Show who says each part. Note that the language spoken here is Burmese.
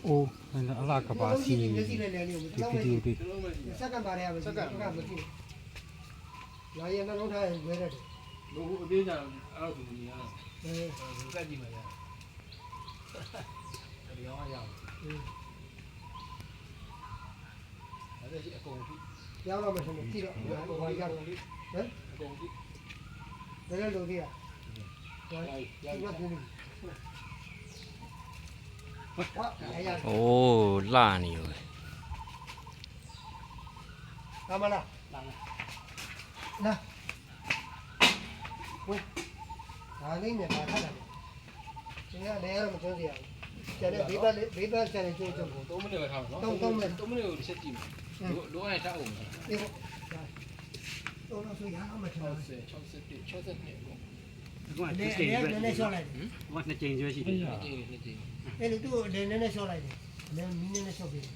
Speaker 1: โอ้အလားကပါစီဒီဗီဒီယိုတွေ
Speaker 2: စက္ကန့်ပါရပါစက္ကန့်မကြည့်လာရင်နှလုံးထားရင်ဝဲရတယ်
Speaker 3: လို့အသေးချာအဲ့လိုသူကြီးရစက်ကြည့်မှရဒီအောင်ရအောင်အဲ့ဒါရှိအကုန်ပြီ
Speaker 2: ရောက်တော့မှဆိုကြည့်တော့ဘာရတော့ဟမ်
Speaker 3: အကုန်ပြီ
Speaker 2: ဘယ်လိုလုပ်ကြည့်ရရောက်ပြီဟာအဲ့ရ
Speaker 4: โอ้ล่านี่เว้ย
Speaker 2: အမလားလာဝေးဒါလေးနဲ့ပါထားတယ်ကျင်းရလဲရမကျင်းစီရဘူးကျန်တဲ့ဘေးပတ်ကျန်တဲ့ကျိုးကျုပ်ကို
Speaker 3: 3မိနစ်ပဲထားမယ်နော်3မိနစ်ကိုတစ်ချက်ကြည့်မယ်လိုရထားအောင်မယ်
Speaker 2: ဒီတော့တော့ဆိုရအောင်မထားဘူး
Speaker 3: 60 61 62ပေါ့
Speaker 1: ကွာ
Speaker 2: န
Speaker 1: ဒီ
Speaker 2: ည်း
Speaker 1: စတိတ်ပဲ
Speaker 2: နည်းလျှော့လိုက်တယ်
Speaker 1: ဟိုကနှစ်ကြိမ်ကျွဲရှိတယ်
Speaker 3: ဒီနေ့ဒီ
Speaker 2: အဲ့ဒီသူ့နည်းနည်းလျှော့လိုက်တယ်နည်းနည်းလျှော့ပေးတယ်